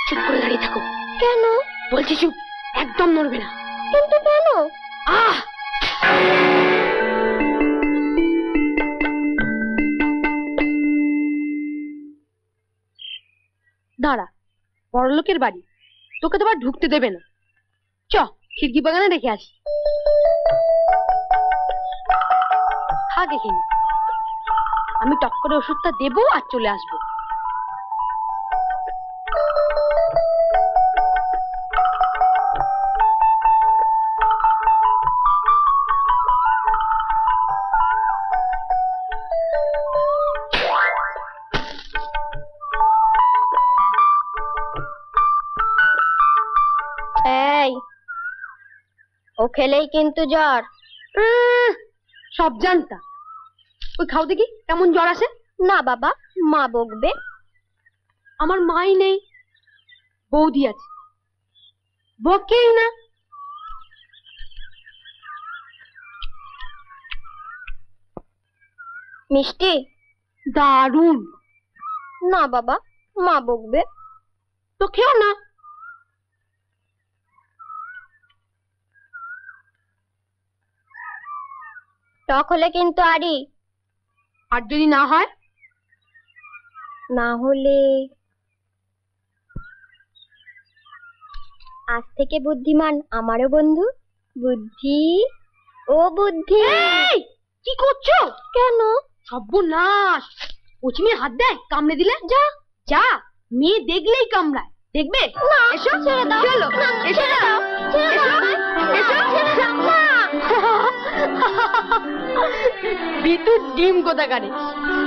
চুপ করে দাঁড়িয়ে থাকো। কেন? বলছি চুপ, একদম নড়বে না। কিন্তু কেন? আহ, দাঁড়া, বড়লোকের বাড়ি, তোকে তো আবার ঢুকতে দেবে না। চ, খিড়কি বাগানে রেখে আসি। থাক এখানে, আমি টক করে ওষুধটা দেবো আর চলে আসবো। এই, ও খেলেই কিন্তু জ্বর। সব জানতা। ওই খাও দেখি কেমন জ্বর আসে। না বাবা, মা বকবে। আমার মাই নেই, বৌদি আছে, বকেই না। মিষ্টি? দারুণ। না বাবা, মা বকবে। তো খেও না। টক হলে কিন্তু আরি। আর যদি না হয়? না হলে আজ থেকে বুদ্ধিমান আমারও বন্ধু। বুদ্ধি, ও বুদ্ধি। এই, কি করছো? কেন? সর্বনাশ! পশ্চিমে হাত দেয়, কামড়ে দিলে। যা যা, মেয়ে দেখলেই কামড়ায়। দেখবে? না, এসো, ছেড়ে দাও। চলো, না, এসো, ছেড়ে দাও, ছেড়ে এসো, দাও, এসো, ছেড়ে দাও। না। বিদ্যুৎ ডিম কোথাকারে।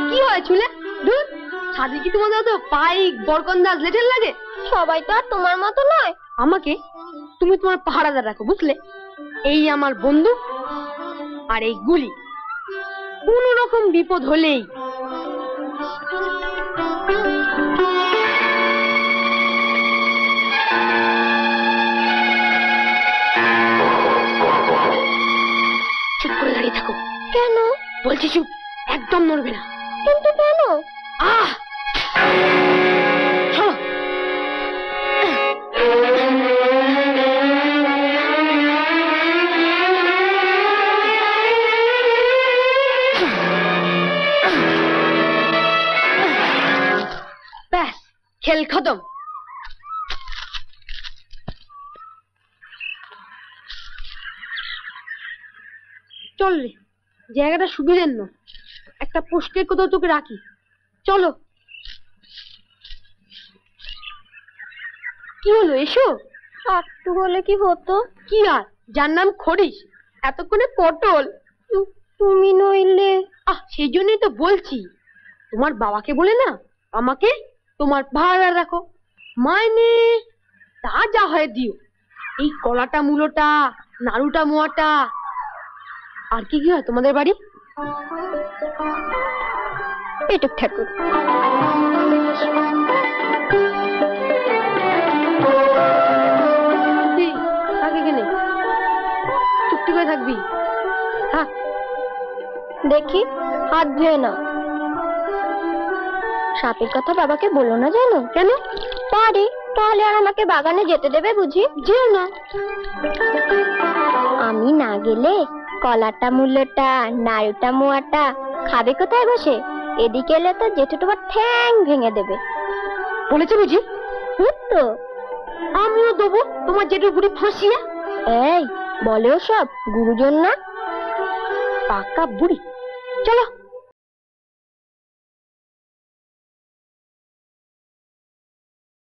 কি হয় চুলে? ধুর, সাথে কি তোমাদের তো পাইক বরকন্দাজ লেটেল লাগে? সবাই তো আর তোমার মতো নয়। আমাকে তুমি তোমার পাহারাদার রাখো, বুঝলে? এই আমার বন্দুক আর এই গুলি, কোন রকম বিপদ হলেই। চুপ করে দাঁড়িয়ে থাকো। কেন? বলছি চুপ, একদম নড়বে না। কিন্তু কেন? আহ, চলো। ব্যাস, খেল খতম। চল রে, জায়গাটা সুবিধের না, একটা পোস্টের কোথাও তোকে রাখি। চলো। কি হলো, এসো। একটু হলে কি হতো? কি আর, যার নাম খড়িস, এতক্ষণে পটল। তুমি নইলে। সেই জন্যই তো বলছি, তোমার বাবাকে বলে না আমাকে তোমার ভাড়া রাখো, মাইনে তা যা হয় দিও। এই কলাটা মূলোটা, নাড়ুটা মোয়াটা। আর কি কি হয় তোমাদের বাড়ি? পেটুক ঠাকুর। থাক এখানে, চুপটি করে থাকবি। থাক। দেখি, হাত ধুয়ে নাও। সাপের কথা বাবাকে বলো না, জানো? কেন? পারি, তাহলে আর আমাকে বাগানে যেতে দেবে বুঝি? যেও না। আমি না গেলে কলাটা মূল্যটা নাড়ুটা মোয়াটা খাবে কোথায় বসে? এদিকে এলে তো জেঠু তোমার ঠ্যাং ভেঙে দেবে। বলেছে বুঝি? তো আমিও দেবো তোমার জেঠুর বুড়ি ফাঁসিয়ে। এই বলেও সব গুরুজন না। পাকা বুড়ি। চলো।